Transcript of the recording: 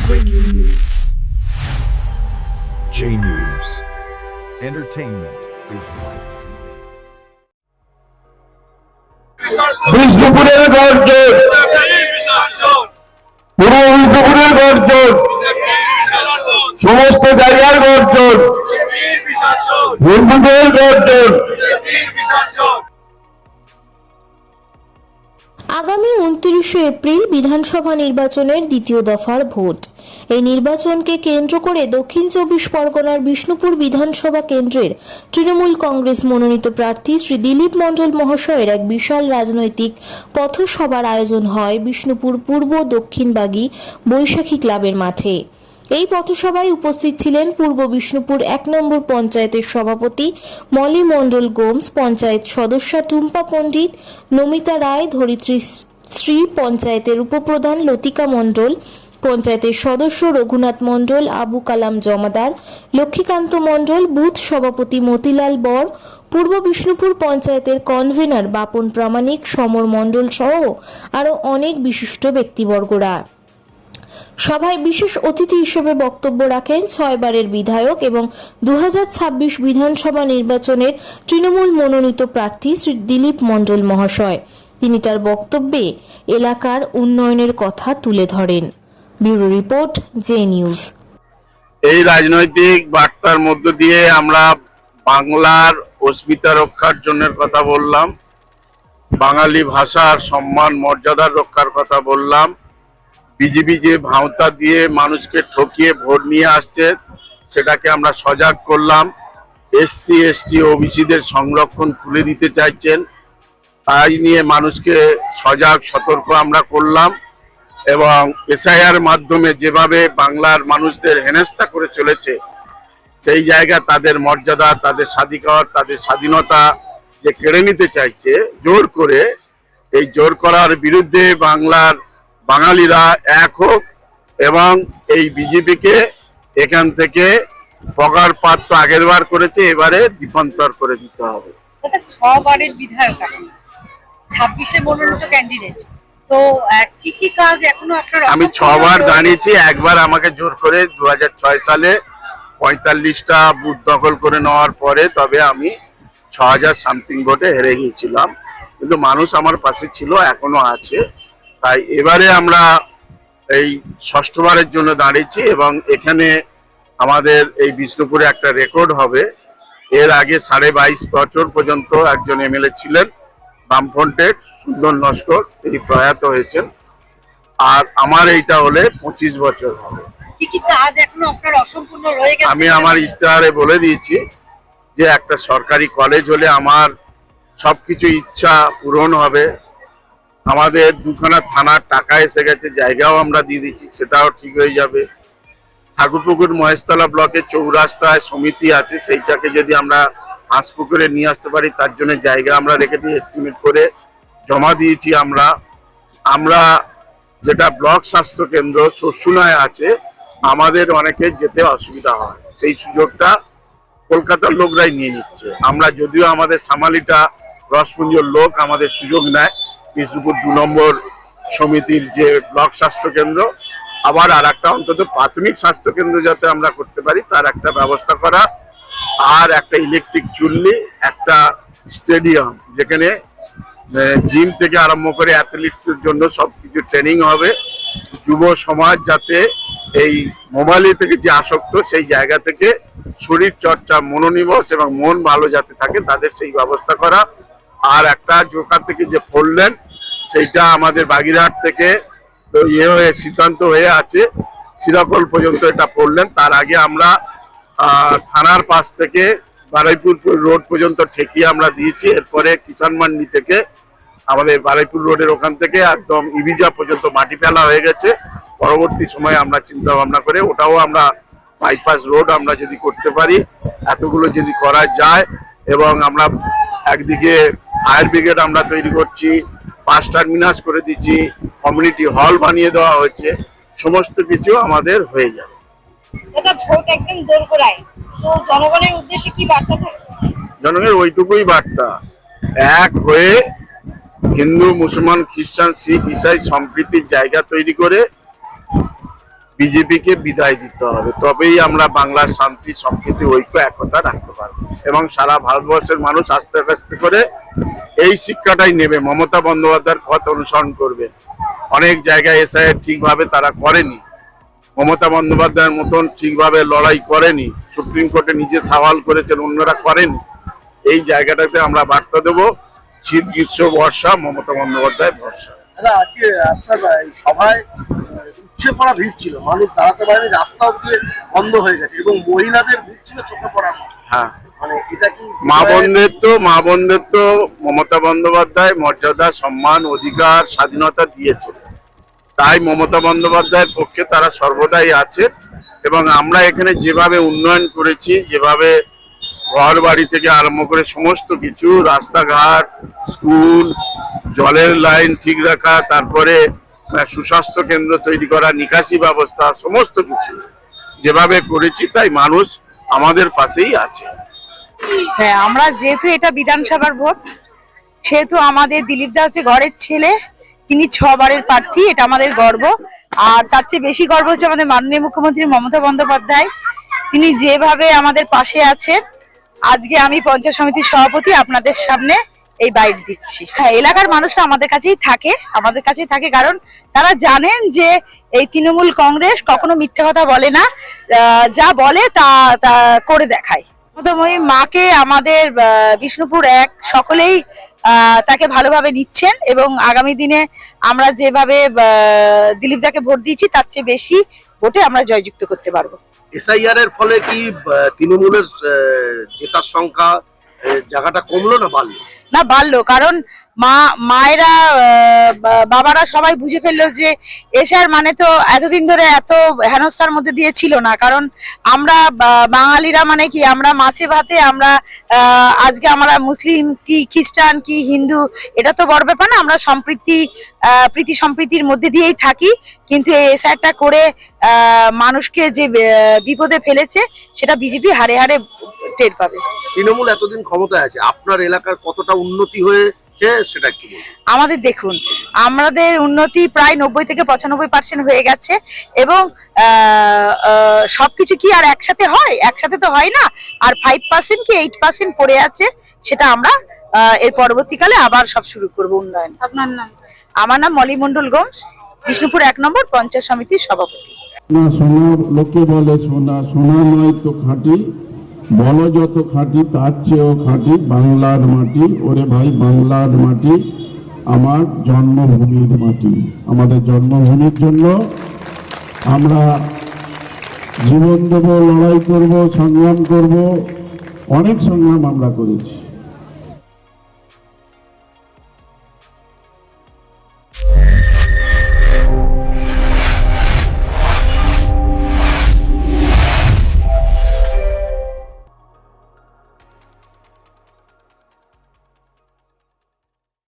Breaking news. J News. Entertainment is right. বিষ্ণুপুরের গর্জন, পূর্ব বিষ্ণুপুরের গর্জন, সমস্ত জায়গার গর্জন, হিন্দুদের গর্জন। আগামী 29শে এপ্রিল বিধানসভা নির্বাচনের দ্বিতীয় দফার ভোট। এই নির্বাচনকে কেন্দ্র করে দক্ষিণ 24 পরগনার বিষ্ণুপুর বিধানসভা কেন্দ্রের তৃণমূল কংগ্রেস মনোনীত প্রার্থী শ্রী দিলীপ মণ্ডল মহাশয়ের এক বিশাল রাজনৈতিক পথসভার আয়োজন হয় বিষ্ণুপুর পূর্ব দক্ষিণবাগী বৈশাখী ক্লাবের মাঠে। এই পথসভায় উপস্থিত ছিলেন পূর্ব বিষ্ণুপুর 1 নম্বর পঞ্চায়েতের সভাপতি মলি মণ্ডল গোমস, পঞ্চায়েত সদস্যা টুম্পা পণ্ডিত, নমিতা রায়, ধরিত্রী শ্রী, পঞ্চায়েতের উপপ্রধান লতিকা মণ্ডল, পঞ্চায়েতের সদস্য রঘুনাথ মণ্ডল, আবু কালাম জমাদার, লক্ষ্মীকান্ত মণ্ডল, বুথ সভাপতি মতিলাল বর, পূর্ব বিষ্ণুপুর পঞ্চায়েতের কনভেনার বাপন প্রামাণিক, সমর মণ্ডল সহ আরও অনেক বিশিষ্ট ব্যক্তিবর্গরা। সভায় বিশেষ অতিথি হিসেবে বক্তব্য রাখেন 6 বারের বিধায়ক এবং 2026 বিধানসভা নির্বাচনের তৃণমূল মনোনীত প্রার্থী শ্রী দিলীপ মণ্ডল মহাশয়। তিনি তার বক্তব্যে এলাকার উন্নয়নের কথা তুলে ধরেন। Bureau report, J news. এই রাজনৈতিক বার্তার মধ্য দিয়ে আমরা বাংলার অস্মিতা রক্ষার জন্য কথা বললাম, বাঙালি ভাষার সম্মান মর্যাদা রক্ষার কথা বললাম। বিজেপি যে ভাওতা দিয়ে মানুষকে ঠকিয়ে ভোট নিয়ে আসছে সেটাকে আমরা সজাগ করলাম। এসসি এসটি ওবিসিদের সংরক্ষণ তুলে দিতে চাইছেন, তাই নিয়ে মানুষকে সজাগ সতর্ক আমরা করলাম। এবং এসআইআর মাধ্যমে যেভাবে বাংলার মানুষদের হেনস্থা করে চলেছে, সেই জায়গা তাদের মর্যাদা, তাদের স্বাধিকার, তাদের স্বাধীনতা যে কেড়ে নিতে চাইছে জোর করে, এই জোর করার বিরুদ্ধে বাংলার বাঙালিরা এক হোক এবং এই বিজেপিকে এখান থেকে পগার পাত্র আগের বার করেছে, এবারে দ্বীপান্তর করে দিতে হবে। 6 বারের বিধায়ক, 26-এ মনোনীত ক্যান্ডিডেট, তো কি কি কাজ এখনো আপনার? আমি 6 বার দাঁড়িয়েছি। একবার আমাকে জোর করে 2006 সালে 45টা বুথ দখল করে নেওয়ার পরে তবে আমি 6000 সামথিং ভোটে হেরে গিয়েছিলাম, কিন্তু মানুষ আমার পাশে ছিল, এখনো আছে। তাই এবারে আমরা এই 6ষ্ঠ বারের জন্য দাঁড়িয়েছি এবং এখানে আমাদের এই বিষ্ণুপুরে একটা রেকর্ড হবে। এর আগে 22.5 বছর পর্যন্ত একজন এমএলএ ছিলেন বামফ্রন্টের, সুন্দর নস্কর, তিনি প্রয়াত হয়েছেন। আর আমার এইটা হলে 25 বছর হবে। কি কি কাজ এখনো আপনার অসম্পূর্ণ রয়ে গেছে? আমি আমার ইশতেহারে বলে দিয়েছি যে একটা সরকারি কলেজ হলে আমার সবকিছু ইচ্ছা পূরণ হবে। আমাদের 2খানা থানার টাকা এসে গেছে, জায়গাও আমরা দিয়ে দিচ্ছি, সেটাও ঠিক হয়ে যাবে। ঠাকুরপুকুর মহেশতলা ব্লকে চৌরাস্তায় সমিতি আছে, সেইটাকে যদি আমরা হাঁসপুকুরে নিয়ে আসতে পারি তার জন্য জায়গা আমরা রেখে দিয়ে এস্টিমেট করে জমা দিয়েছি। আমরা যেটা ব্লক স্বাস্থ্য কেন্দ্র শস্যুনায় আছে, আমাদের অনেকে যেতে অসুবিধা হয়, সেই সুযোগটা কলকাতার লোকরাই নিয়ে নিচ্ছে। আমরা যদিও আমাদের সামালিটা রসপুঞ্জর লোক আমাদের সুযোগ নেয়, বিষ্ণুপুর 2 নম্বর সমিতির যে ব্লক স্বাস্থ্য কেন্দ্র, আবার আর একটা অন্তত প্রাথমিক স্বাস্থ্য কেন্দ্র যাতে আমরা করতে পারি তার একটা ব্যবস্থা করা, আর একটা ইলেকট্রিক চুল্লি, একটা স্টেডিয়াম যেখানে জিম থেকে আরম্ভ করে অ্যাথলিটদের জন্য সবকিছু ট্রেনিং হবে। যুব সমাজ যাতে এই মোবাইল থেকে যে আসক্ত সেই জায়গা থেকে শরীর চর্চা, মনোনিবেশ এবং মন ভালো যাতে থাকে তাদের সেই ব্যবস্থা করা। আর একটা জোকার থেকে যে ফোরলেন সেইটা আমাদের বাগিরহাট থেকে সিদ্ধান্ত হয়ে আছে সিরাপল পর্যন্ত এটা ফোরলেন। তার আগে আমরা থানার পাশ থেকে বারুইপুর রোড পর্যন্ত ঠেকিয়ে আমরা দিয়েছি। এরপরে কিষান মান্ডি থেকে আমাদের বারুইপুর রোডের ওখান থেকে একদম ইভিজা পর্যন্ত মাটি ফেলা হয়ে গেছে। পরবর্তী সময়ে আমরা চিন্তা ভাবনা করে ওটাও আমরা বাইপাস রোড আমরা যদি করতে পারি, এতগুলো যদি করা যায়, এবং আমরা একদিকে ফায়ার ব্রিগেড আমরা তৈরি করছি, বাস টার্মিনাস করে দিচ্ছি, কমিউনিটি হল বানিয়ে দেওয়া হয়েছে, সমস্ত কিছু আমাদের হয়ে যাবে। ভোট একদম দোরগোড়ায়, তো জনগণের উদ্দেশ্যে কি বার্তা থাকে? জনগণের ওইটুকুই বার্তা, এক হয়ে হিন্দু, মুসলমান, খ্রিস্টান, শিখ, ইসাই সম্প্রীতির জায়গা তৈরি করে বিজেপিকে বিদায় দিতে হবে, তবেই আমরা বাংলার শান্তি সম্প্রীতি ঐক্য একতা রাখতে পারবো এবং সারা ভারতবর্ষের মানুষ আস্তে আস্তে করে এই শিক্ষাটাই নেবে, মমতা বন্দ্যোপাধ্যায়ের পথ অনুসরণ করবে। অনেক জায়গায় এসআইআর ঠিকভাবে তারা করেনি, মমতা বন্দ্যোপাধ্যায়ের মতন ঠিকভাবে লড়াই করেনি, সুপ্রিম কোর্টে নিজে সওয়াল করেছেন, অন্যরা করেনি। এই জায়গাটাতে আমরা বার্তা দেবো, শীত গ্রীষ্ম বর্ষা মমতা বন্দ্যোপাধ্যায় ভরসা। দাদা, আজকে আপনার এই সভায় উপচে পড়া ভিড় ছিল, মানুষ দাঁড়াতে পারেনি, রাস্তা অব্দি বন্ধ হয়ে গেছে এবং মহিলাদের ভিড় ছিল চোখে পড়ার মতো। হ্যাঁ, মানে এটা কি মা বোনদের তো মমতা বন্দ্যোপাধ্যায় মর্যাদা, সম্মান, অধিকার, স্বাধীনতা দিয়েছে, তাই মমতা বন্দ্যোপাধ্যায়ের পক্ষে তারা সর্বদাই আছে। এবং আমরা এখানে যেভাবে উন্নয়ন করেছি, যেভাবে ঘর বাড়ি থেকে আরম্ভ করে সমস্ত কিছু, রাস্তাঘাট, স্কুল, জলের লাইন ঠিক রাখা, তারপরে সুস্বাস্থ্য কেন্দ্র তৈরি করা, নিকাশি ব্যবস্থা, সমস্ত কিছু যেভাবে করেছি, তাই মানুষ আমাদের পাশেই আছে। হ্যাঁ, আমরা যেহেতু এটা বিধানসভার ভোট, সেহেতু আমাদের দিলীপ দা হচ্ছে ঘরের ছেলে, তিনি 6 বারের প্রার্থী, এটা আমাদের গর্ব। আর তার চেয়ে বেশি গর্ব হচ্ছে আমাদের মাননীয় মুখ্যমন্ত্রী মমতা বন্দ্যোপাধ্যায়, তিনি যেভাবে আমাদের পাশে আছেন। আজকে আমি পঞ্চায়েত সমিতির সভাপতি, আপনাদের সামনে এই বাইট দিচ্ছি। হ্যাঁ, এলাকার মানুষরা আমাদের কাছেই থাকে, কারণ তারা জানেন যে এই তৃণমূল কংগ্রেস কখনো মিথ্যে কথা বলে না, যা বলে তা করে দেখায়। মমতাময়ী মাকে আমাদের বিষ্ণুপুর 1 সকলেই তাকে ভালোভাবে নিচ্ছেন এবং আগামী দিনে আমরা যেভাবে দিলীপ দাকে ভোট দিয়েছি, তার চেয়ে বেশি ভোটে আমরা জয়যুক্ত করতে পারবো। এসআইআর এর ফলে কি তৃণমূলের জেতার সংখ্যা জায়গাটা কমলো না বাড়লো? না, বাড়লো, কারণ মায়েরা বাবারা সবাই বুঝে ফেললো যে এসআর মানে তো এতদিন ধরে এত হেনস্থার মধ্যে দিয়ে ছিল না। কারণ আমরা বাঙালিরা মানে কি, আমরা মাছে ভাতে, আমরা আজকে আমরা মুসলিম কি খ্রিস্টান কি হিন্দু এটা তো বড় ব্যাপার না, আমরা প্রীতি সম্প্রীতির মধ্যে দিয়েই থাকি। কিন্তু এই এসআরটা করে মানুষকে যে বিপদে ফেলেছে, সেটা বিজেপি হারে হারে টের পাবে। তৃণমূল এতদিন ক্ষমতায় আছে, আপনার এলাকার কতটা উন্নতি হয়েছে সেটা কি? আমাদের দেখুন, আমাদের উন্নতি প্রায় 90 থেকে 95% হয়ে গেছে এবং সবকিছু কি আর একসাথে হয়? একসাথে তো হয় না। আর 5% কি 8% পড়ে আছে, সেটা আমরা এর পরবর্তীকালে আবার সব শুরু করব উন্নয়ন। আপনার নাম? আমার নাম মলি মন্ডল গোমস, বিষ্ণুপুর 1 নম্বর পঞ্চায়েত সমিতির সভাপতি। না, সোনা লোকে বলে সোনা, সোনা নয় তো খাঁটি, বলো যত খাঁটি তার চেয়েও খাঁটি বাংলার মাটি। ওরে ভাই, বাংলার মাটি আমার জন্মভূমির মাটি। আমাদের জন্মভূমির জন্য আমরা জীবন দেব, লড়াই করব, সংগ্রাম করব, অনেক সংগ্রাম আমরা করেছি।